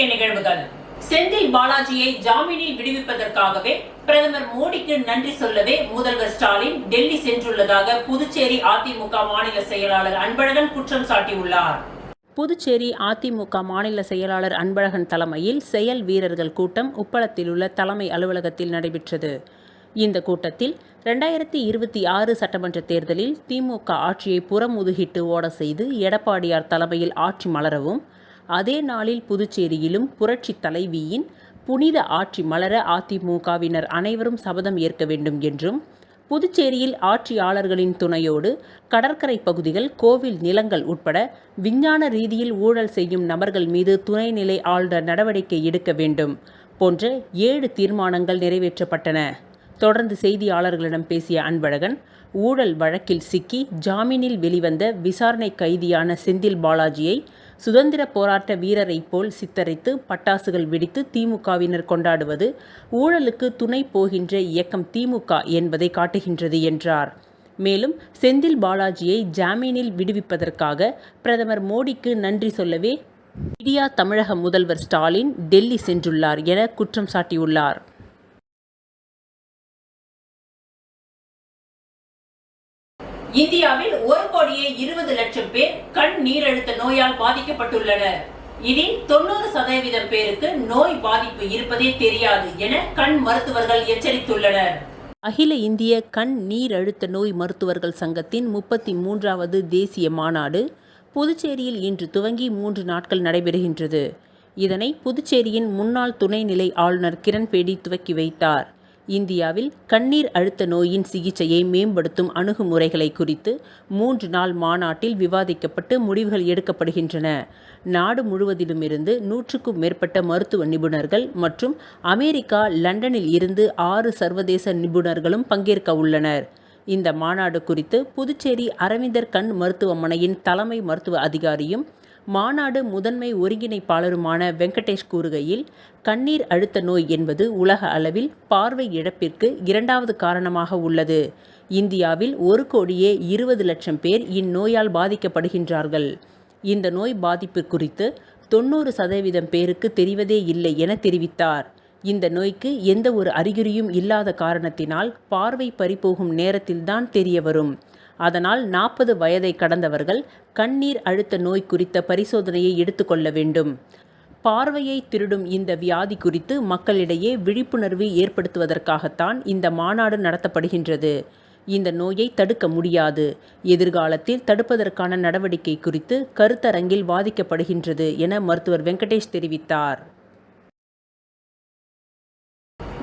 முக்கிய நிகழ்வுகள். செந்தில் பாலாஜியை ஜாமீனில் விடுவிப்பதற்காகவே பிரதமர் மோடிக்கு நன்றி சொல்லவே முதல்வர் ஸ்டாலின் டெல்லி சென்றுள்ளதாக புதுச்சேரி அதிமுக மாநில செயலாளர் அன்பழகன் குற்றம் சாட்டியுள்ளார். புதுச்சேரி அதிமுக மாநில செயலாளர் அன்பழகன் தலைமையில் செயல் வீரர்கள் கூட்டம் உப்பளத்தில் உள்ள தலைமை அலுவலகத்தில் நடைபெற்றது. இந்த கூட்டத்தில் 2026 சட்டமன்ற தேர்தலில் திமுக ஆட்சியை புறமுதுகிட்டு ஓட செய்து எடப்பாடியார் தலைமையில் ஆட்சி மலரவும், அதே நாளில் புதுச்சேரியிலும் புரட்சி தலைவியின் புனித ஆட்சி மலர அதிமுகவினர் அனைவரும் சபதம் ஏற்க வேண்டும் என்றும், புதுச்சேரியில் ஆட்சியாளர்களின் துணையோடு கடற்கரை பகுதிகள், கோவில் நிலங்கள் உட்பட விஞ்ஞான ரீதியில் ஊழல் செய்யும் நபர்கள் மீது துணைநிலை ஆளுநர் நடவடிக்கை எடுக்க வேண்டும் போன்ற 7 தீர்மானங்கள் நிறைவேற்றப்பட்டன. தொடர்ந்து செய்தியாளர்களிடம் பேசிய அன்பழகன், ஊழல் வழக்கில் சிக்கி ஜாமீனில் வெளிவந்த விசாரணை கைதியான செந்தில் பாலாஜியை சுதந்திர போராட்ட வீரரை போல் சித்தரித்து பட்டாசுகள் வெடித்து திமுகவினர் கொண்டாடுவது ஊழலுக்கு துணை போகின்ற இயக்கம் திமுக என்பதை காட்டுகின்றது என்றார். மேலும் செந்தில் பாலாஜியை ஜாமீனில் விடுவிப்பதற்காக பிரதமர் மோடிக்கு நன்றி சொல்லவே இந்தியா தமிழக முதல்வர் ஸ்டாலின் டெல்லி சென்றுள்ளார் என குற்றம் சாட்டியுள்ளார். இந்தியாவில் 1,20,00,000 பேர் கண் நீரழுத்த நோயால் பாதிக்கப்பட்டுள்ளனர். இதில் 90% பேருக்கு நோய் பாதிப்பு இருப்பதே தெரியாது என கண் மருத்துவர்கள் எச்சரித்துள்ளனர். அகில இந்திய கண் நீரழுத்த நோய் மருத்துவர்கள் சங்கத்தின் 33வது தேசிய மாநாடு புதுச்சேரியில் இன்று துவங்கி 3 நாட்கள் நடைபெறுகின்றது. இதனை புதுச்சேரியின் முன்னாள் துணைநிலை ஆளுநர் கிரண்பேடி துவக்கி வைத்தார். இந்தியாவில் கண்ணீர் அழுத்த நோயின் சிகிச்சையை மேம்படுத்தும் அணுகுமுறைகளை குறித்து 3 நாள் மாநாட்டில் விவாதிக்கப்பட்டு முடிவுகள் எடுக்கப்படுகின்றன. நாடு முழுவதிலுமிருந்து 100க்கும் மேற்பட்ட மருத்துவ நிபுணர்கள் மற்றும் அமெரிக்கா, லண்டனில் இருந்து 6 சர்வதேச நிபுணர்களும் பங்கேற்க உள்ளனர். இந்த மாநாடு குறித்து புதுச்சேரி அரவிந்தர் கண் மருத்துவமனையின் தலைமை மருத்துவ அதிகாரியும் மாநாடு முதன்மை ஒருங்கிணைப்பாளருமான வெங்கடேஷ் கூறுகையில், கண்ணீர் அழுத்த நோய் என்பது உலக அளவில் பார்வை இழப்பிற்கு 2வது காரணமாக உள்ளது. இந்தியாவில் 1,20,00,000 பேர் இந்நோயால் பாதிக்கப்படுகின்றார்கள். இந்த நோய் பாதிப்பு குறித்து 90% பேருக்கு தெரிவதே இல்லை என தெரிவித்தார். இந்த நோய்க்கு எந்த ஒரு அறிகுறியும் இல்லாத காரணத்தினால் பார்வை பறிபோகும் நேரத்தில்தான் தெரிய வரும். அதனால் 40 வயதை கடந்தவர்கள் கண்ணீர் அழுத்த நோய் குறித்த பரிசோதனையை எடுத்துக்கொள்ள வேண்டும். பார்வையை திருடும் இந்த வியாதி குறித்து மக்களிடையே விழிப்புணர்வு ஏற்படுத்துவதற்காகத்தான் இந்த மாநாடு நடத்தப்படுகின்றது. இந்த நோயை தடுக்க முடியாது. எதிர்காலத்தில் தடுப்பதற்கான நடவடிக்கை குறித்து கருத்தரங்கில் வாதிக்கப்படுகின்றது என மருத்துவர் வெங்கடேஷ் தெரிவித்தார்.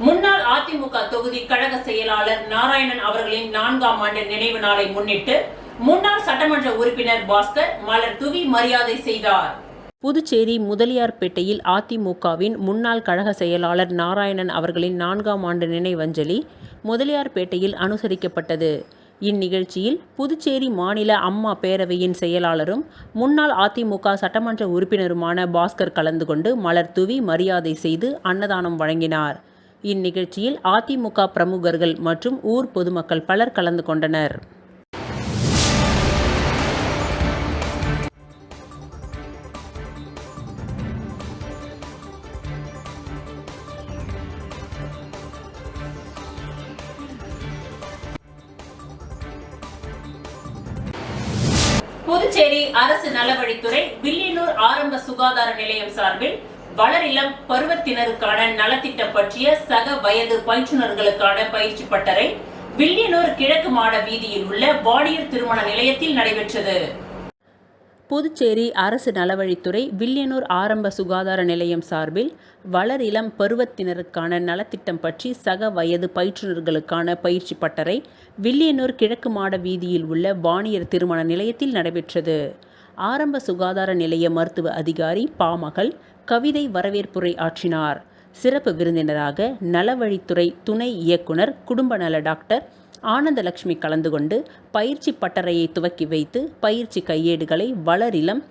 முன்னாள் அதிமுக தொகுதி கழக செயலாளர் நாராயணன் அவர்களின் 4ஆம் ஆண்டு நினைவு நாளை முன்னிட்டு முன்னாள் சட்டமன்ற உறுப்பினர் பாஸ்கர் மலர் தூவி மரியாதை செய்தார். புதுச்சேரி முதலியார்பேட்டையில் அதிமுகவின் முன்னாள் கழக செயலாளர் நாராயணன் அவர்களின் 4ஆம் ஆண்டு நினைவஞ்சலி முதலியார்பேட்டையில் அனுசரிக்கப்பட்டது. இந்நிகழ்ச்சியில் புதுச்சேரி மாநில அம்மா பேரவையின் செயலாளரும் முன்னாள் அதிமுக சட்டமன்ற உறுப்பினருமான பாஸ்கர் கலந்து கொண்டு மலர் தூவி மரியாதை செய்து அன்னதானம் வழங்கினார். இந்நிகழ்ச்சியில் அதிமுக பிரமுகர்கள் மற்றும் ஊர் பொதுமக்கள் பலர் கலந்து கொண்டனர். புதுச்சேரி அரசு நலவழித்துறை வில்லியனூர் ஆரம்ப சுகாதார நிலையம் சார்பில் வளரிளம் பருவத்தினருக்கான நலத்திட்டம் பற்றிய சக வயது பயிற்றுநர்களுக்கான பயிற்சி பட்டறை வில்லியனூர் கிழக்கு மாட வீதியில் உள்ள வாடியர் திருமண நிலையத்தில் நடைபெற்றது. புதுச்சேரி அரசு நலவழித்துறை வில்லியனூர் ஆரம்ப சுகாதார நிலையம் சார்பில் வளரிளம் பருவத்தினருக்கான நலத்திட்டம் பற்றி சக வயது பயிற்றுநர்களுக்கான பயிற்சி பட்டறை வில்லியனூர் கிழக்கு மாட வீதியில் உள்ள வாணியர் திருமண நிலையத்தில் நடைபெற்றது. ஆரம்ப சுகாதார நிலைய மருத்துவ அதிகாரி பாமகள் கவிதை வரவேற்புரை ஆற்றினார். சிறப்பு விருந்தினராக நலவழித்துறை துணை இயக்குனர் குடும்ப நல டாக்டர் ஆனந்தலட்சுமி கலந்து கொண்டு பயிற்சி பட்டறையை துவக்கி வைத்து பயிற்சி கையேடுகளை வளரிளம்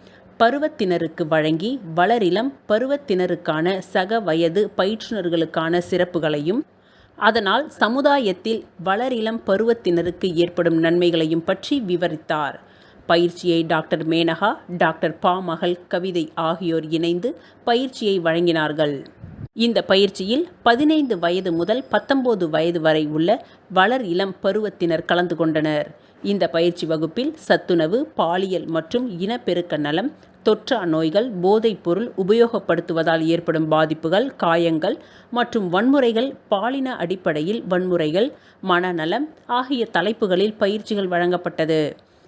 பருவத்தினருக்கு வழங்கி வளரிளம் பருவத்தினருக்கான சக வயது பயிற்றுநர்களுக்கான சிறப்புகளையும் அதனால் சமுதாயத்தில் வளரிளம் பருவத்தினருக்கு ஏற்படும் நன்மைகளையும் பற்றி விவரித்தார். பயிற்சியை டாக்டர் மேனகா, டாக்டர் பா மகள் கவிதை ஆகியோர் இணைந்து பயிற்சியை வழங்கினார்கள். இந்த பயிற்சியில் 15 வயது முதல் 19 வயது வரை உள்ள வளர் இளம் பருவத்தினர் கலந்து கொண்டனர். இந்த பயிற்சி வகுப்பில் சத்துணவு, பாலியல் மற்றும் இனப்பெருக்க நலம், தொற்றா நோய்கள், போதைப் பொருள் உபயோகப்படுத்துவதால் ஏற்படும் பாதிப்புகள், காயங்கள் மற்றும் வன்முறைகள், பாலின அடிப்படையில் வன்முறைகள், மனநலம் ஆகிய தலைப்புகளில் பயிற்சிகள் வழங்கப்பட்டது.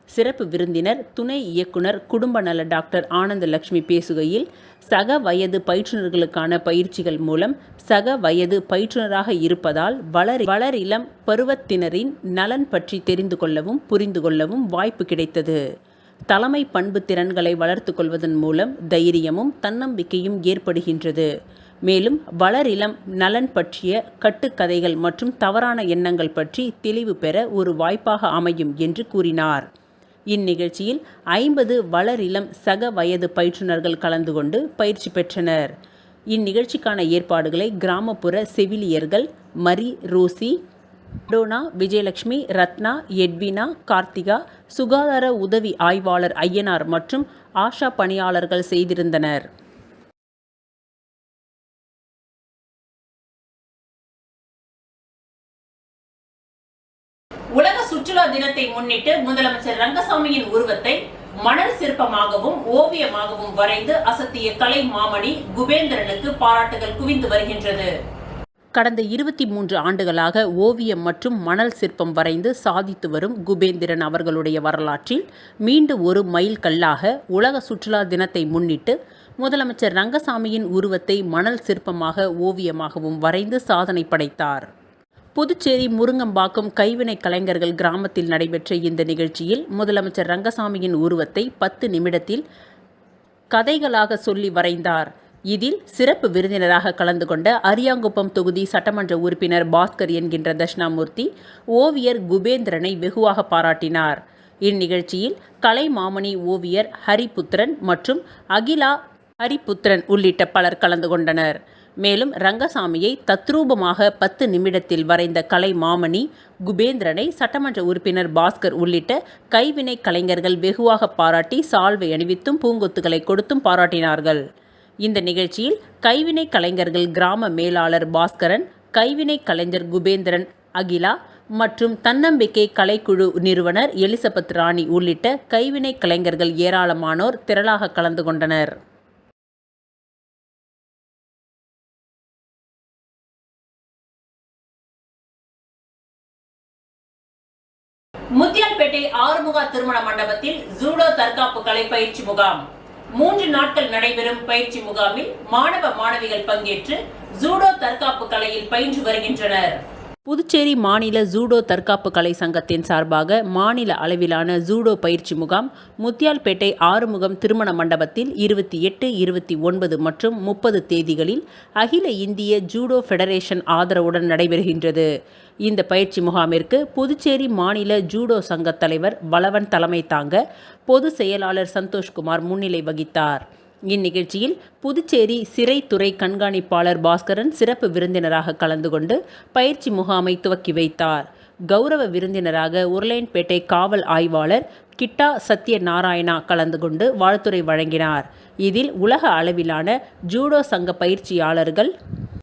சிறப்பு விருந்தினர் துணை இயக்குனர் குடும்ப நல டாக்டர் ஆனந்தலட்சுமி பேசுகையில், சக வயது பயிற்றுனர்களுக்கான பயிற்சிகள் மூலம் சக வயது பயிற்றுனராக இருப்பதால் வளர் இளம் பருவத்தினரின் நலன் பற்றி தெரிந்து கொள்ளவும் புரிந்து கொள்ளவும் வாய்ப்பு கிடைத்தது. தலைமை பண்பு திறன்களை வளர்த்து கொள்வதன் மூலம் தைரியமும் தன்னம்பிக்கையும் ஏற்படுகின்றது. மேலும் வளர் இளம் நலன் பற்றிய கட்டுக்கதைகள் மற்றும் தவறான எண்ணங்கள் பற்றி தெளிவு பெற ஒரு வாய்ப்பாக அமையும் என்று கூறினார். இந்நிகழ்ச்சியில் 50 வளர் இளம் சக வயது பயிற்றுனர்கள் கலந்து கொண்டு பயிற்சி பெற்றனர். இந்நிகழ்ச்சிக்கான ஏற்பாடுகளை கிராமப்புற செவிலியர்கள் Mary Rosy, Dona, Vijayalakshmi, Ratna, Edwina, Karthika, சுகாதார உதவி ஆய்வாளர் ஐயனார் மற்றும் ஆஷா பணியாளர்கள் செய்திருந்தனர். உலக சுற்றுலா தினத்தை முன்னிட்டு முதலமைச்சர் ரங்கசாமியின் உருவத்தை மணல் சிற்பமாகவும் ஓவியமாகவும் வரைந்து அசத்திய கலை மாமணி குபேந்திரனுக்கு பாராட்டுகள் குவிந்து வருகின்றது. கடந்த 23 ஆண்டுகளாக ஓவியம் மற்றும் மணல் சிற்பம் வரைந்து சாதித்து வரும் குபேந்திரன் அவர்களுடைய வரலாற்றில் மீண்டும் ஒரு மைல்கல்லாக உலக சுற்றுலா தினத்தை முன்னிட்டு முதலமைச்சர் ரங்கசாமியின் உருவத்தை மணல் சிற்பமாக ஓவியமாகவும் வரைந்து சாதனை படைத்தார். புதுச்சேரி முருங்கம்பாக்கம் கைவினை கலைஞர்கள் கிராமத்தில் நடைபெற்ற இந்த நிகழ்ச்சியில் முதலமைச்சர் ரங்கசாமியின் உருவத்தை 10 நிமிடத்தில் கதைகளாக சொல்லி வரைந்தார். இதில் சிறப்பு விருந்தினராக கலந்து கொண்ட அரியாங்குப்பம் தொகுதி சட்டமன்ற உறுப்பினர் பாஸ்கர் என்கின்ற தட்சிணாமூர்த்தி ஓவியர் குபேந்திரனை வெகுவாக பாராட்டினார். இந்நிகழ்ச்சியில் கலை மாமணி ஓவியர் ஹரிபுத்திரன் மற்றும் அகிலா ஹரிபுத்திரன் உள்ளிட்ட பலர் கலந்து கொண்டனர். மேலும் ரங்கசாமியை தத்ரூபமாக 10 நிமிடத்தில் வரைந்த கலை மாமணி குபேந்திரனை சட்டமன்ற உறுப்பினர் பாஸ்கர் உள்ளிட்ட கைவினை கலைஞர்கள் வெகுவாக பாராட்டி சால்வை அணிவித்தும் பூங்கொத்துகளை கொடுத்தும் பாராட்டினார்கள். இந்த நிகழ்ச்சியில் கைவினை கலைஞர்கள் கிராம மேலாளர் பாஸ்கரன், கைவினை கலைஞர் குபேந்திரன், அகிலா மற்றும் தன்னம்பிக்கை கலைக்குழு நிறுவனர் எலிசபெத் ராணி உள்ளிட்ட கைவினை கலைஞர்கள் ஏராளமானோர் திரளாக கலந்து கொண்டனர். முத்தியால்பேட்டை ஆறுமுக திருமண மண்டபத்தில் ஜூடோ தற்காப்பு கலை பயிற்சி முகாம். 3 நாட்கள் நடைபெறும் பயிற்சி முகாமில் மாணவ மாணவிகள் பங்கேற்று ஜூடோ தற்காப்பு கலையில் பயின்று வருகின்றனர். புதுச்சேரி மாநில ஜூடோ தற்காப்பு கலை சங்கத்தின் சார்பாக மாநில அளவிலான ஜூடோ பயிற்சி முகாம் முத்தியால்பேட்டை ஆறுமுகம் திருமண மண்டபத்தில் 28, 29 மற்றும் 30 தேதிகளில் அகில இந்திய ஜூடோ ஃபெடரேஷன் ஆதரவுடன் நடைபெறுகின்றது. இந்த பயிற்சி முகாமிற்கு புதுச்சேரி மாநில ஜூடோ சங்க தலைவர் வளவன் தலைமை தாங்க பொதுச் செயலாளர் சந்தோஷ்குமார் முன்னிலை வகித்தார். இந்நிகழ்ச்சியில் புதுச்சேரி சிறைத்துறை கண்காணிப்பாளர் பாஸ்கரன் சிறப்பு விருந்தினராக கலந்து கொண்டு பயிற்சி முகாமை துவக்கி வைத்தார். கௌரவ விருந்தினராக உருளையன்பேட்டை காவல் ஆய்வாளர் கிட்டா சத்யநாராயணா கலந்து கொண்டு வாழ்த்துரை வழங்கினார். இதில் உலக அளவிலான ஜூடோ சங்க பயிற்சியாளர்கள்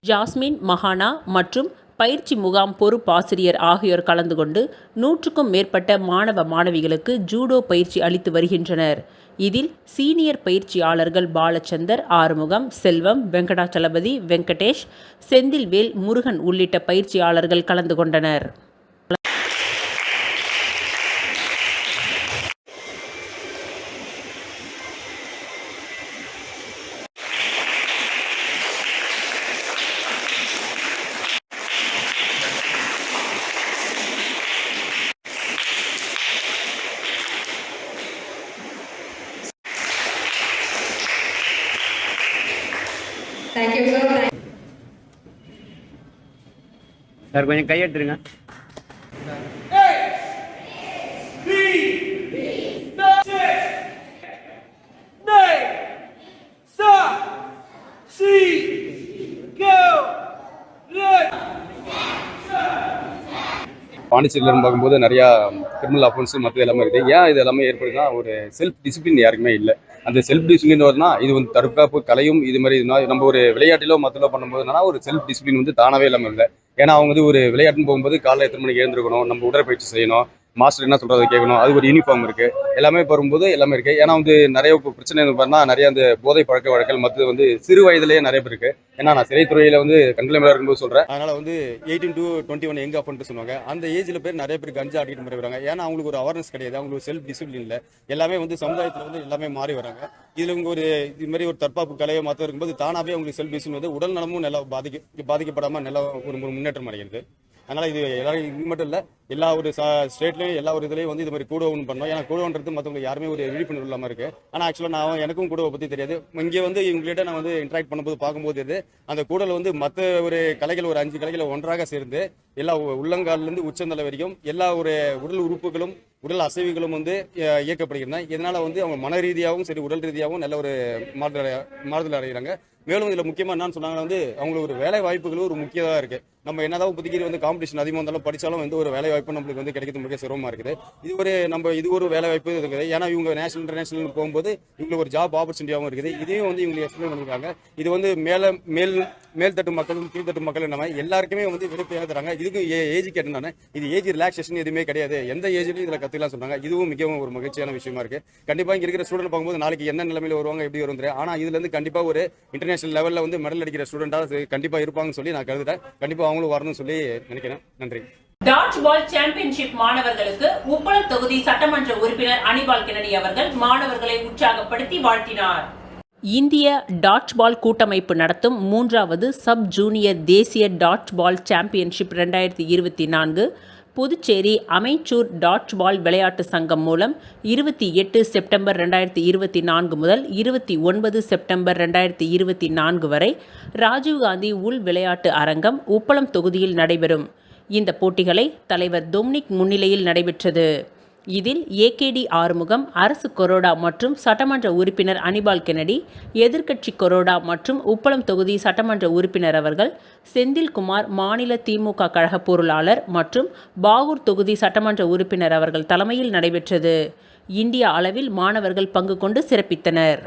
ஜாஸ்மின் மஹானா மற்றும் பயிற்சி முகாம் பொறுப்பாசிரியர் ஆகியோர் கலந்து கொண்டு 100க்கும் மேற்பட்ட மாணவ மாணவிகளுக்கு ஜூடோ பயிற்சி அளித்து வருகின்றனர். இதில் சீனியர் பயிற்சியாளர்கள் பாலச்சந்தர், ஆறுமுகம், செல்வம், வெங்கடாச்சலபதி, வெங்கடேஷ், செந்தில்வேல், முருகன் உள்ளிட்ட பயிற்சியாளர்கள் கலந்து கொண்டனர். Thank you, sir. சார் கொஞ்சம் கையெடுத்துருங்க. பாண்டிச்சேரியில பார்க்கும்போது நிறையா கிரிமினல் அஃபென்ஸு மற்றது எல்லாமே இருக்குது. ஏன் இது எல்லாமே ஏற்படுதுன்னா ஒரு செல்ஃப் டிசிப்ளின் யாருக்குமே இல்லை. அந்த செல்ஃப் டிசிப்ளின் வருதுன்னா இது வந்து தற்காப்பு கலையும் இது மாதிரி நம்ம ஒரு விளையாட்டிலோ மற்றலோ பண்ணும்போது என்னன்னா ஒரு செல்ஃப் டிசிப்ளின் வந்து தானாகவே இல்லாமல் இல்லை. ஏன்னா அவங்க வந்து ஒரு விளையாட்டுன்னு போகும்போது காலைல எத்தனை மணிக்கு எழுந்திருக்கணும், நம்ம உடற்பயிற்சி செய்யணும், மாஸ்டர் என்ன சொல்கிறத கேட்கணும், அது ஒரு யூனிஃபார்ம் இருக்குது, எல்லாமே வரும்போது எல்லாமே இருக்குது. ஏன்னா வந்து நிறைய பிரச்சனை பார்த்தா நிறைய அந்த போதை பழக்க வழக்கங்கள் மற்றது வந்து சிறு வயதிலேயே நிறைய பேர் இருக்குது. ஏன்னா நான் சிறைத்துறையில் வந்து கண்கலைமையாக இருக்கும்போது சொல்கிறேன். அதனால் வந்து 18 to 21 எங்க ஆஃப்னு சொல்லுவாங்க. அந்த ஏஜில் பேர் நிறைய பேர் கஞ்சா ஆடிட்டு மாதிரி வராங்க. ஏன்னா அவங்களுக்கு ஒரு அவேர்னஸ் கிடையாது, அவங்களுக்கு செல்ஃப் டிசிப்ளின் இல்லை. எல்லாமே வந்து சமுதாயத்தில் வந்து எல்லாமே மாறி வராங்க. இதில் இவங்க ஒரு இது மாதிரி ஒரு தற்காப்பு கலையை மற்ற இருக்கும்போது தானாகவே அவங்களுக்கு செல்ஃப் டிசிப்ளின் வந்து உடல் நலமும் நல்லா பாதிக்கப்படாமல் நல்லா ஒரு முன்னேற்றம் அடைகிறது. அதனால் இது எல்லாரும் இது மட்டும் இல்லை, எல்லா ஒரு ஸ்டேட்லையும் எல்லா ஒரு இதுலையும் வந்து இது மாதிரி கூடவுன்னு பண்ணோம். ஏன்னா கூடவுன்றது மற்றவங்க யாருமே ஒரு விழிப்புணர்வு இல்லாமல் இருக்குது. ஆனால் ஆக்சுவலாக எனக்கும் கூடவை பற்றி தெரியாது. இங்கே வந்து இவங்ககிட்ட நான் வந்து இன்ட்ராக்ட் பண்ணும்போது பார்க்கும்போது இது அந்த கூடல் வந்து மற்ற ஒரு கலைகள் ஒரு 5 கலைகளை ஒன்றாக சேர்ந்து எல்லா உள்ளங்காலிலிருந்து உச்சந்தலை வரைக்கும் எல்லா ஒரு உடல் உறுப்புகளும் உடல் அசைவுகளும் வந்து இயக்கப்படுகின்றன. இதனால் வந்து அவங்க மன ரீதியாகவும் சரி உடல் ரீதியாகவும் நல்ல ஒரு மாறுதல் அடைகிறாங்க. மேலும் இதில் முக்கியமாக என்னன்னு சொன்னாங்கன்னா வந்து அவங்களுக்கு ஒரு வேலை வாய்ப்புகளும் ஒரு முக்கியதாக இருக்குது. நம்ம என்னதான் இப்போதைக்கு வந்து காம்படிஷன் அதிகமாக இருந்தாலும் படித்தாலும் வந்து ஒரு வேலை வாய்ப்பு நம்மளுக்கு வந்து கிடைக்கிறது மிக சிரமமாக இருக்குது. இது ஒரு வேலை வாய்ப்பு இருக்குது. ஏன்னா இவங்க நேஷனல் இன்டர்நேஷனல் போகும்போது இவங்களுக்கு ஒரு ஜாப் ஆப்பர்ச்சுனிட்டியாகவும் இருக்குது. இதையும் வந்து இவங்களுக்கு எக்ஸ்பிளைன் பண்ணியிருக்காங்க. இது வந்து மேல்தட்டு மக்களும் கீழ்த்தட்டு மக்களும் நம்ம எல்லாருக்குமே வந்து விருப்பம் தராங்க. இதுக்கு ஏஜ் கேட்டேன், இது ஏஜ் ரிலாக்ஸேஷன் எதுவுமே கிடையாது, எந்த ஏஜ்லையும் இதில் கற்றுக்கலாம் சொன்னாங்க. இதுவும் மிகவும் ஒரு மகிழ்ச்சியான விஷயமா இருக்குது. கண்டிப்பாக இங்கே இருக்கிற ஸ்டூடெண்ட் பார்க்கும்போது நாளைக்கு என்ன நிலைமையில் வருவாங்க, எப்படி வரும் தெரியும். ஆனால் இதுலேருந்து கண்டிப்பாக ஒரு இன்டர்நேஷனல் லெவலில் வந்து மெடல் அடிக்கிற ஸ்டூடெண்டாக கண்டிப்பாக இருப்பாங்கன்னு சொல்லி நான் கருதுறேன். கண்டிப்பாக அவங்களும் வரணும்னு சொல்லி நினைக்கிறேன். நன்றி. டாட்ஜ் பால் சாம்பியன்ஷிப் மாணவர்களுக்கு உப்பளம் தொகுதி சட்டமன்ற உறுப்பினர் அனிபால் கென்னடி அவர்கள் மாணவர்களை உற்சாகப்படுத்தி வாழ்த்தினார். இந்திய டாட்ஜ் பால் கூட்டமைப்பு நடத்தும் 3வது சப் ஜூனியர் தேசிய டாட்ஜ் பால் சாம்பியன்ஷிப் 2024 புதுச்சேரி அமைச்சூர் டாட்ஜ் பால் விளையாட்டு சங்கம் மூலம் 28 செப்டம்பர் 2024 முதல் 29 செப்டம்பர் 2024 வரை ராஜீவ்காந்தி உள் விளையாட்டு அரங்கம் உப்பளம் தொகுதியில் நடைபெறும். இந்த போட்டிகளை தலைவர் டொமினிக் முன்னிலையில் நடைபெற்றது. இதில் ஏகேடி ஆறுமுகம், அரசு கொறடா மற்றும் சட்டமன்ற உறுப்பினர் அனிபால் கென்னடி, எதிர்க்கட்சி கொறடா மற்றும் உப்பளம் தொகுதி சட்டமன்ற உறுப்பினர் அவர்கள், செந்தில்குமார் மாநில திமுக கழக பொருளாளர் மற்றும் பாகூர் தொகுதி சட்டமன்ற உறுப்பினர் அவர்கள் தலைமையில் நடைபெற்றது. இந்தியா அளவில் மாணவர்கள் பங்கு கொண்டு சிறப்பித்தனர்.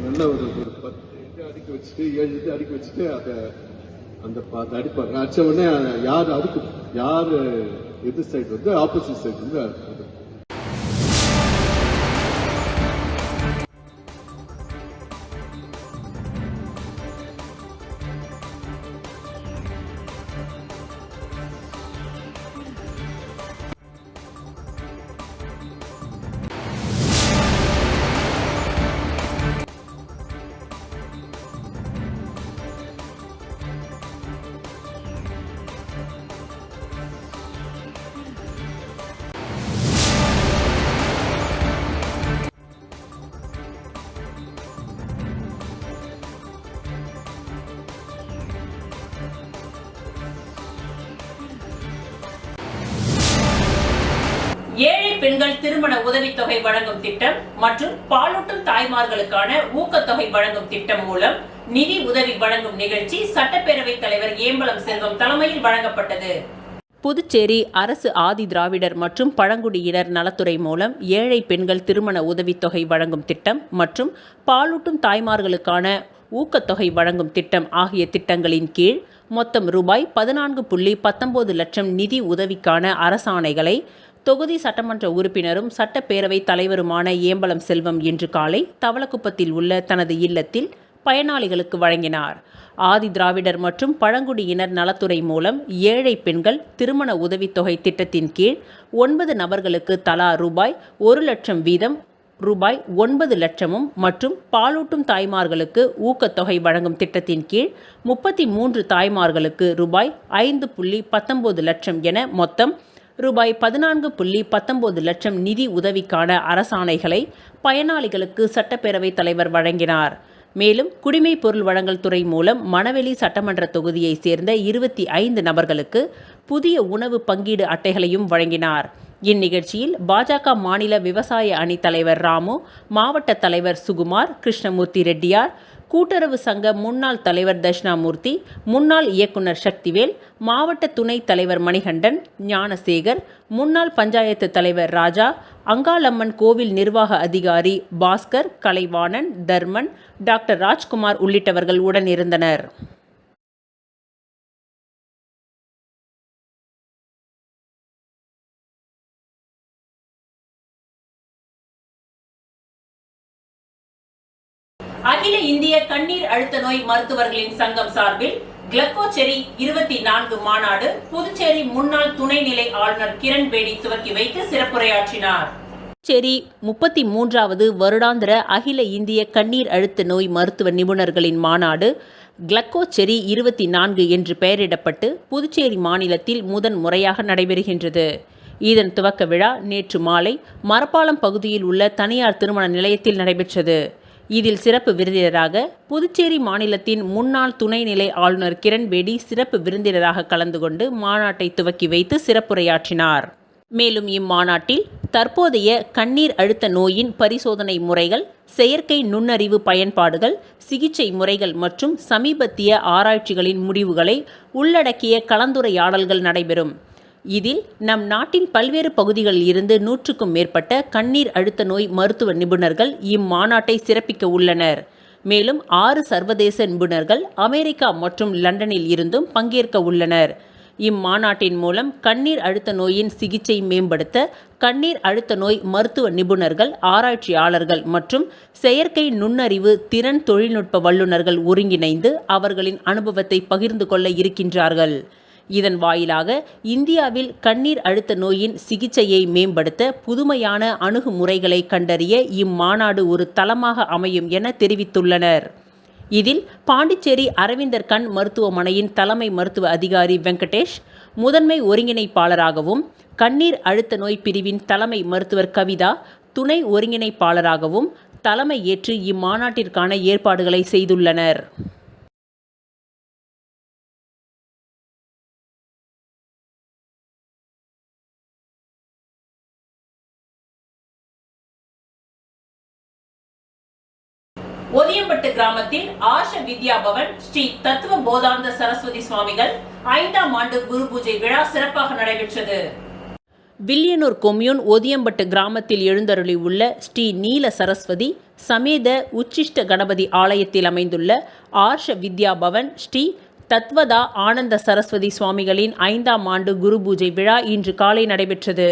நல்ல ஒரு 10 இது அடுக்கி வச்சுட்டு 7 இது அடுக்கி வச்சுட்டு அந்த அடிப்பாங்க. அடிச்ச உடனே யார் எதிர் சைடு வந்து ஆப்போசிட் சைடு வந்து ஏழை பெண்கள் திருமண உதவித்தொகை வழங்கும் திட்டம் மற்றும் பாலூட்டும் தாய்மார்களுக்கான ஊக்கத்தொகை வழங்கும் திட்டம் மூலம் நிதி உதவி வழங்கும் நிகழ்ச்சி சட்டப்பேரவைத் தலைவர் ஏம்பலம் செல்வம் தலைமையில் வழங்கப்பட்டது. புதுச்சேரி அரசு ஆதி திராவிடர் மற்றும் பழங்குடியினர் நலத்துறை மூலம் ஏழை பெண்கள் திருமண உதவித்தொகை வழங்கும் திட்டம் மற்றும் பாலூட்டும் தாய்மார்களுக்கான ஊக்கத்தொகை வழங்கும் திட்டம் ஆகிய திட்டங்களின் கீழ் மொத்தம் ரூபாய் 14.19 லட்சம் நிதி உதவிக்கான அரசாணைகளை தொகுதி சட்டமன்ற உறுப்பினரும் சட்டப்பேரவை தலைவருமான ஏம்பலம் செல்வம் இன்று காலை தவளக்குப்பத்தில் உள்ள தனது இல்லத்தில் பயனாளிகளுக்கு வழங்கினார். ஆதி திராவிடர் மற்றும் பழங்குடியினர் நலத்துறை மூலம் ஏழை பெண்கள் திருமண உதவித்தொகை திட்டத்தின் கீழ் 9 நபர்களுக்கு தலா ரூபாய் 1 லட்சம் வீதம் ரூபாய் 9 லட்சமும் மற்றும் பாலூட்டும் தாய்மார்களுக்கு ஊக்கத்தொகை வழங்கும் திட்டத்தின் கீழ் 33 தாய்மார்களுக்கு ரூபாய் 5.19 லட்சம் என மொத்தம் ரூபாய் 14.19 லட்சம் நிதி உதவிக்கான அரசாணைகளை பயனாளிகளுக்கு சட்டப்பேரவைத் தலைவர் வழங்கினார். மேலும் குடிமைப் பொருள் வழங்கல் துறை மூலம் மணவெளி சட்டமன்ற தொகுதியைச் சேர்ந்த 25 நபர்களுக்கு புதிய உணவு பங்கீடு அட்டைகளையும் வழங்கினார். இந்நிகழ்ச்சியில் பாஜக மாநில விவசாய அணி தலைவர் ராமு, மாவட்ட தலைவர் சுகுமார், கிருஷ்ணமூர்த்தி ரெட்டியார், கூட்டுறவு சங்க முன்னாள் தலைவர் தட்சிணாமூர்த்தி, முன்னாள் இயக்குனர் சக்திவேல், மாவட்ட துணைத் தலைவர் மணிகண்டன், ஞானசேகர், முன்னாள் பஞ்சாயத்து தலைவர் ராஜா, அங்காளம்மன் கோவில் நிர்வாக அதிகாரி பாஸ்கர், கலைவாணன், தர்மன், டாக்டர் ராஜ்குமார் உள்ளிட்டவர்கள் உடனிருந்தனர். அகில இந்திய கண்ணீர் அழுத்த நோய் மருத்துவர்களின் சங்கம் சார்பில் கிளக்கோச்செரி 24 மாநாடு புதுச்சேரி முன்னாள் துணைநிலை ஆளுநர் கிரண்பேடி துவக்கி வைத்து சிறப்புரையாற்றினார். புதுச்சேரி 33வது வருடாந்திர அகில இந்திய கண்ணீர் அழுத்த நோய் மருத்துவ நிபுணர்களின் மாநாடு கிளக்கோச்செரி 24 என்று பெயரிடப்பட்டு புதுச்சேரி மாநிலத்தில் முதன் முறையாக நடைபெறுகின்றது. இதன் துவக்க விழா நேற்று மாலை மரப்பாலம் பகுதியில் உள்ள தனியார் திருமண நிலையத்தில் நடைபெற்றது. இதில் சிறப்பு விருந்தினராக புதுச்சேரி மாநிலத்தின் முன்னாள் துணைநிலை ஆளுநர் கிரண்பேடி சிறப்பு விருந்தினராக கலந்து கொண்டு மாநாட்டை துவக்கி வைத்து சிறப்புரையாற்றினார். மேலும் இம்மாநாட்டில் தற்போதைய கண்ணீர் அழுத்த நோயின் பரிசோதனை முறைகள், செயற்கை நுண்ணறிவு பயன்பாடுகள், சிகிச்சை முறைகள் மற்றும் சமீபத்திய ஆராய்ச்சிகளின் முடிவுகளை உள்ளடக்கிய கலந்துரையாடல்கள் நடைபெறும். இதில் நம் நாட்டின் பல்வேறு பகுதிகளில் இருந்து 100க்கும் மேற்பட்ட கண்ணீர் அழுத்த நோய் மருத்துவ நிபுணர்கள் இம்மாநாட்டை சிறப்பிக்க உள்ளனர். மேலும் 6 சர்வதேச நிபுணர்கள் அமெரிக்கா மற்றும் லண்டனில் இருந்தும் பங்கேற்க உள்ளனர். இம்மாநாட்டின் மூலம் கண்ணீர் அழுத்த நோயின் சிகிச்சை மேம்படுத்த கண்ணீர் அழுத்த நோய் மருத்துவ நிபுணர்கள், ஆராய்ச்சியாளர்கள் மற்றும் செயற்கை நுண்ணறிவு திறன் தொழில்நுட்ப வல்லுநர்கள் ஒருங்கிணைந்து அவர்களின் அனுபவத்தை பகிர்ந்து கொள்ள இருக்கின்றார்கள். இதன் வாயிலாக இந்தியாவில் கண்ணீர் அழுத்த நோயின் சிகிச்சையை மேம்படுத்த புதுமையான அணுகுமுறைகளை கண்டறிய இம்மாநாடு ஒரு தளமாக அமையும் என தெரிவித்துள்ளனர். இதில் பாண்டிச்சேரி அரவிந்தர் கண் மருத்துவமனையின் தலைமை மருத்துவ அதிகாரி வெங்கடேஷ் முதன்மை ஒருங்கிணைப்பாளராகவும், கண்ணீர் அழுத்த நோய் பிரிவின் தலைமை மருத்துவர் கவிதா துணை ஒருங்கிணைப்பாளராகவும் தலைமை ஏற்று இம்மாநாட்டிற்கான ஏற்பாடுகளை செய்துள்ளனர். ஒதியம்பட்டு கிராமத்தில் ஆர்ஷ வித்யா பவன் ஸ்ரீ தத்துவ போதாந்த சரஸ்வதி சுவாமிகள் 5ஆம் ஆண்டு குரு பூஜை விழா சிறப்பாக நடைபெற்றது. வில்லியனூர் கொம்யூன் ஒதியம்பட்டு கிராமத்தில் எழுந்தருளி உள்ள ஸ்ரீ நீல சரஸ்வதி சமேத உச்சிஷ்ட கணபதி ஆலயத்தில் அமைந்துள்ள ஆர்ஷ வித்யா பவன் ஸ்ரீ தத்வதா ஆனந்த சரஸ்வதி சுவாமிகளின் 5ஆம் ஆண்டு குரு பூஜை விழா இன்று காலை நடைபெற்றது.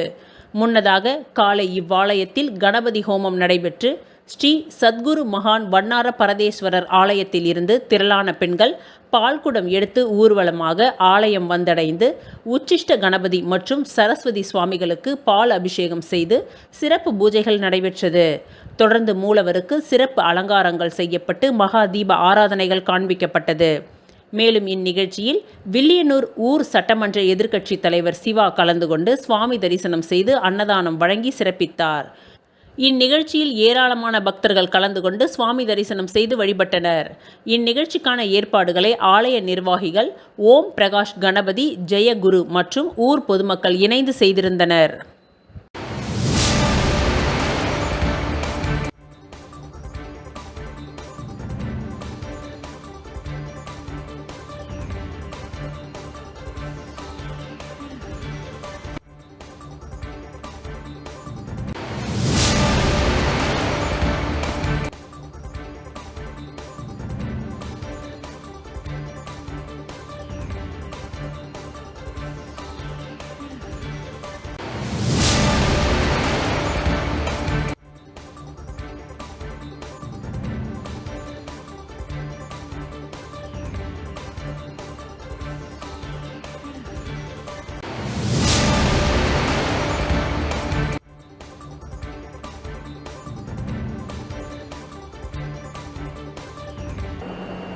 முன்னதாக காலை இவ்வாலயத்தில் கணபதி ஹோமம் நடைபெற்று ஸ்ரீ சத்குரு மகான் வண்ணார பரதேஸ்வரர் ஆலயத்தில் இருந்து திரளான பெண்கள் பால்குடம் எடுத்து ஊர்வலமாக ஆலயம் வந்தடைந்து உச்சிஷ்ட கணபதி மற்றும் சரஸ்வதி சுவாமிகளுக்கு பால் அபிஷேகம் செய்து சிறப்பு பூஜைகள் நடைபெற்றது. தொடர்ந்து மூலவருக்கு சிறப்பு அலங்காரங்கள் செய்யப்பட்டு மகா தீப ஆராதனைகள் காண்பிக்கப்பட்டது. மேலும் இந்நிகழ்ச்சியில் வில்லியனூர் ஊர் சட்டமன்ற எதிர்க்கட்சித் தலைவர் சிவா கலந்து கொண்டு சுவாமி தரிசனம் செய்து அன்னதானம் வழங்கி சிறப்பித்தார். இந்நிகழ்ச்சியில் ஏராளமான பக்தர்கள் கலந்து கொண்டு சுவாமி தரிசனம் செய்து வழிபட்டனர். இந்நிகழ்ச்சிக்கான ஏற்பாடுகளை ஆலய நிர்வாகிகள் ஓம் பிரகாஷ் கணபதி, ஜெயகுரு மற்றும் ஊர் பொதுமக்கள் இணைந்து செய்திருந்தனர்.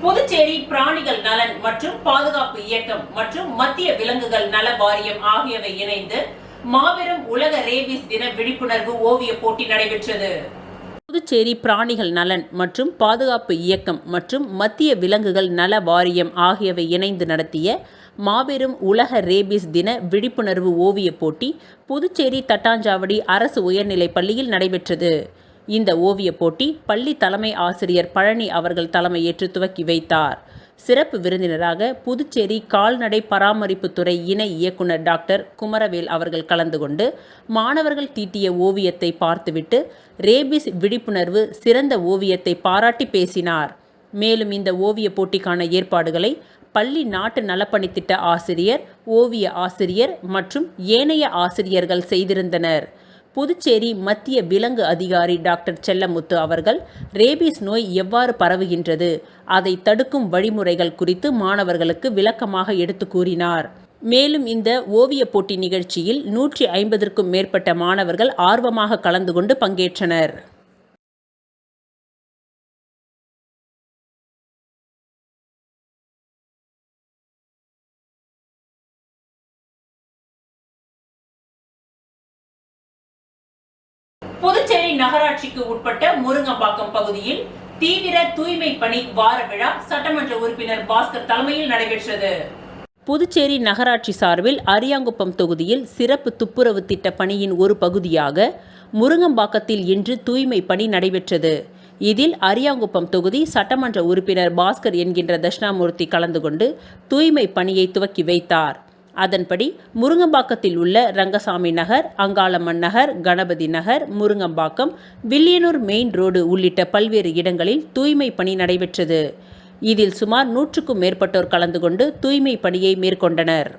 புதுச்சேரி பிராணிகள் நலன் மற்றும் பாதுகாப்பு இயக்கம் மற்றும் மத்திய விலங்குகள் நல வாரியம் ஆகியவை இணைந்து மாபெரும் உலக ரேபிஸ் தின விழிப்புணர்வு ஓவிய போட்டி நடைபெற்றது. புதுச்சேரி பிராணிகள் நலன் மற்றும் பாதுகாப்பு இயக்கம் மற்றும் மத்திய விலங்குகள் நல வாரியம் ஆகியவை இணைந்து நடத்திய மாபெரும் உலக ரேபிஸ் தின விழிப்புணர்வு ஓவிய போட்டி புதுச்சேரி தட்டாஞ்சாவடி அரசு உயர்நிலைப் பள்ளியில் நடைபெற்றது. இந்த ஓவிய போட்டி பள்ளி தலைமை ஆசிரியர் பழனி அவர்கள் தலைமையேற்று துவக்கி வைத்தார். சிறப்பு விருந்தினராக புதுச்சேரி கால்நடை பராமரிப்புத்துறை இணை இயக்குனர் டாக்டர் குமரவேல் அவர்கள் கலந்து கொண்டு மாணவர்கள் தீட்டிய ஓவியத்தை பார்த்துவிட்டு ரேபிஸ் விழிப்புணர்வு சிறந்த ஓவியத்தை பாராட்டி பேசினார். மேலும் இந்த ஓவிய போட்டிக்கான ஏற்பாடுகளை பள்ளி நாட்டு நலப்பணித்திட்ட ஆசிரியர், ஓவிய ஆசிரியர் மற்றும் ஏனைய ஆசிரியர்கள் செய்திருந்தனர். புதுச்சேரி மத்திய விலங்கு அதிகாரி டாக்டர் செல்லமுத்து அவர்கள் ரேபிஸ் நோய் எவ்வாறு பரவுகின்றது, அதை தடுக்கும் வழிமுறைகள் குறித்து மாணவர்களுக்கு விளக்கமாக எடுத்து கூறினார். மேலும் இந்த ஓவிய போட்டி நிகழ்ச்சியில் 150க்கும் மேற்பட்ட மாணவர்கள் ஆர்வமாக கலந்து கொண்டு பங்கேற்றனர். புதுச்சேரி நகராட்சிக்கு உட்பட்ட முருங்கம்பாக்கம் பகுதியில் தீவிர தூய்மை பணி வார விழா சட்டமன்ற உறுப்பினர் பாஸ்கர் தலைமையில் நடைபெற்றது. புதுச்சேரி நகராட்சி சார்பில் அரியாங்குப்பம் தொகுதியில் சிறப்பு துப்புரவு திட்ட பணியின் ஒரு பகுதியாக முருங்கம்பாக்கத்தில் இன்று தூய்மை பணி நடைபெற்றது. இதில் அரியாங்குப்பம் தொகுதி சட்டமன்ற உறுப்பினர் பாஸ்கர் என்கின்ற தட்சிணாமூர்த்தி கலந்து கொண்டு தூய்மை பணியை துவக்கி வைத்தார். அதன்படி முருங்கம்பாக்கத்தில் உள்ள ரங்கசாமி நகர், அங்காளம்மன் நகர், கணபதி நகர், முருங்கம்பாக்கம், வில்லியனூர் மெயின் ரோடு உள்ளிட்ட பல்வேறு இடங்களில் தூய்மை பணி நடைபெற்றது. இதில் சுமார் 100க்கும் மேற்பட்டோர் கலந்து கொண்டு தூய்மை பணியை மேற்கொண்டனர்.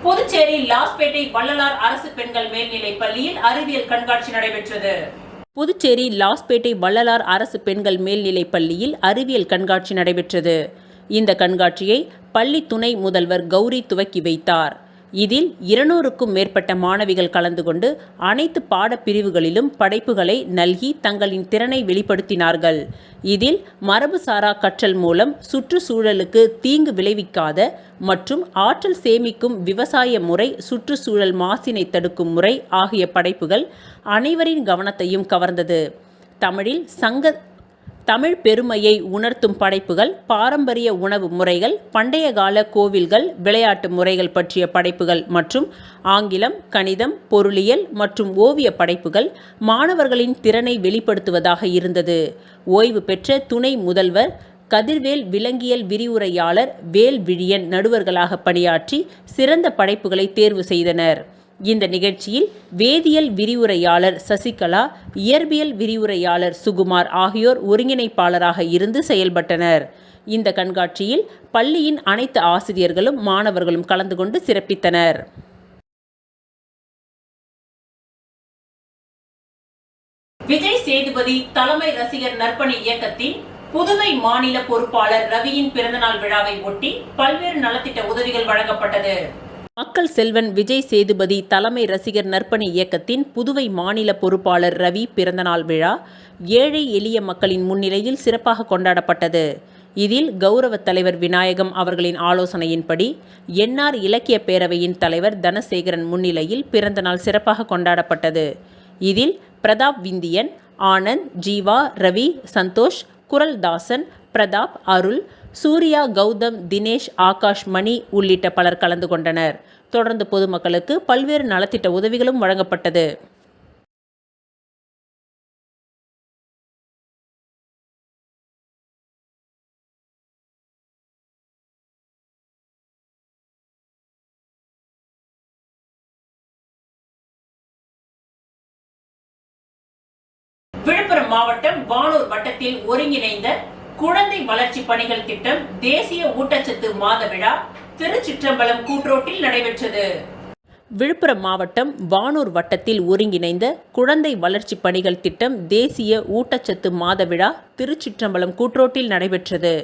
புதுச்சேரி லாஸ்பேட்டை வள்ளலார் அரசு பெண்கள் மேல்நிலைப் பள்ளியில் அறிவியல் கண்காட்சி நடைபெற்றது. புதுச்சேரி லாஸ்பேட்டை வள்ளலார் அரசு பெண்கள் மேல்நிலைப் பள்ளியில் அறிவியல் கண்காட்சி நடைபெற்றது. இந்த கண்காட்சியை பள்ளி துணை முதல்வர் கௌரி துவக்கி வைத்தார். இதில் 200க்கும் மேற்பட்ட மாணவிகள் கலந்து கொண்டு அனைத்து பாடப்பிரிவுகளிலும் படைப்புகளை நல்கி தங்களின் திறனை வெளிப்படுத்தினார்கள். இதில் மரபுசாரா கற்றல் மூலம் சுற்றுச்சூழலுக்கு தீங்கு விளைவிக்காத மற்றும் ஆற்றல் சேமிக்கும் விவசாய முறை, சுற்றுச்சூழல் மாசினை தடுக்கும் முறை ஆகிய படைப்புகள் அனைவரின் கவனத்தையும் கவர்ந்தது. தமிழ் பெருமையை உணர்த்தும் படைப்புகள், பாரம்பரிய உணவு முறைகள், பண்டைய கால கோவில்கள், விளையாட்டு முறைகள் பற்றிய படைப்புகள் மற்றும் ஆங்கிலம், கணிதம், பொருளியல் மற்றும் ஓவிய படைப்புகள் மாணவர்களின் திறனை வெளிப்படுத்துவதாக இருந்தது. ஓய்வு பெற்ற துணை முதல்வர் கதிர்வேல், விலங்கியல் விரிவுரையாளர் வேல்விழியன் நடுவர்களாக பணியாற்றி சிறந்த படைப்புகளை தேர்வு செய்தனர். இந்த நிகழ்ச்சியில் வேதியியல் விரிவுரையாளர் சசிகலா, இயற்பியல் விரிவுரையாளர் சுகுமார் ஆகியோர் ஒருங்கிணைப்பாளராக இருந்து செயல்பட்டனர். இந்த கண்காட்சியில் பள்ளியின் அனைத்து ஆசிரியர்களும் மாணவர்களும் கலந்து கொண்டு சிறப்பித்தனர். விஜய் சேதுபதி தலைமை ரசிகர் நற்பணி இயக்கத்தின் புதுவை மாநில பொறுப்பாளர் ரவியின் பிறந்தநாள் விழாவை ஒட்டி பல்வேறு நலத்திட்ட உதவிகள் வழங்கப்பட்டது. மக்கள் செல்வன் விஜய் சேதுபதி தலைமை ரசிகர் நற்பணி இயக்கத்தின் புதுவை மாநில பொறுப்பாளர் ரவி பிறந்தநாள் விழா ஏழை எளிய மக்களின் முன்னிலையில் சிறப்பாக கொண்டாடப்பட்டது. இதில் கௌரவ தலைவர் விநாயகம் அவர்களின் ஆலோசனையின்படி என்ஆர் இலக்கிய பேரவையின் தலைவர் தனசேகரன் முன்னிலையில் பிறந்தநாள் சிறப்பாக கொண்டாடப்பட்டது. இதில் பிரதாப் விந்தியன், ஆனந்த், ஜீவா, ரவி, சந்தோஷ், குரல்தாசன், பிரதாப், அருள், சூர்யா, கௌதம், தினேஷ், ஆகாஷ், மணி உள்ளிட்ட பலர் கலந்து கொண்டனர். தொடர்ந்து பொதுமக்களுக்கு பல்வேறு நலத்திட்ட உதவிகளும் வழங்கப்பட்டது. விழுப்புரம் மாவட்டம் வானூர் வட்டத்தில் ஒருங்கிணைந்த குழந்தை வளர்ச்சி பணிகள் திட்டம் தேசிய ஊட்டச்சத்து மாத விழா திருச்சிற்றம்பலம் கூட்ரோட்டில் நடைபெற்றது. விழுப்புரம் மாவட்டம் வானூர் வட்டத்தில் ஒருங்கிணைந்த குழந்தை வளர்ச்சி பணிகள் திட்டம் தேசிய ஊட்டச்சத்து மாத விழா திருச்சிற்றம்பலம் கூட்ரோட்டில் நடைபெற்றது.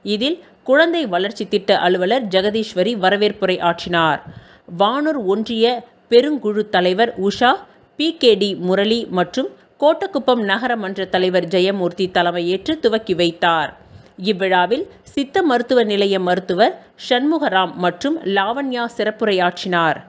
இதில் குழந்தை வளர்ச்சி திட்ட அலுவலர் ஜெகதீஸ்வரி வரவேற்புரை ஆற்றினார். வானூர் ஒன்றிய பெருங்குழு தலைவர் உஷா, PKD முரளி மற்றும் கோட்டக்குப்பம் நகர மன்ற தலைவர் ஜெயமூர்த்தி தலைமையேற்று துவக்கி வைத்தார். இவ்விழாவில் சித்த மருத்துவ நிலைய மருத்துவர் சண்முகராம் மற்றும் லாவண்யா சிறப்புரையாற்றினார்.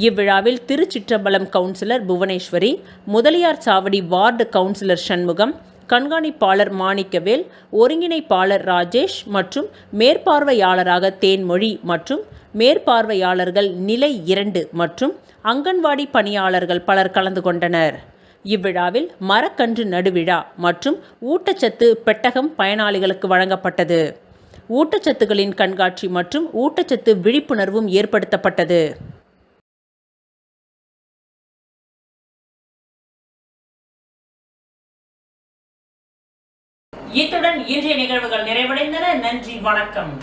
இவ்விழாவில் திருச்சிற்றம்பலம் கவுன்சிலர் புவனேஸ்வரி, முதலியார் சாவடி வார்டு கவுன்சிலர் சண்முகம், கண்காணிப்பாளர் மாணிக்கவேல், ஒருங்கிணைப்பாளர் ராஜேஷ் மற்றும் மேற்பார்வையாளராக தேன்மொழி மற்றும் மேற்பார்வையாளர்கள் நிலை 2 மற்றும் அங்கன்வாடி பணியாளர்கள் பலர் கலந்து கொண்டனர். இவ்விழாவில் மரக்கன்று நடுவிழா மற்றும் ஊட்டச்சத்து பெட்டகம் பயனாளிகளுக்கு வழங்கப்பட்டது. ஊட்டச்சத்துகளின் கண்காட்சி மற்றும் ஊட்டச்சத்து விழிப்புணர்வும் ஏற்படுத்தப்பட்டது. இத்துடன் இன்றைய நிகழ்வுகள் நிறைவடைந்தன. நன்றி, வணக்கம்.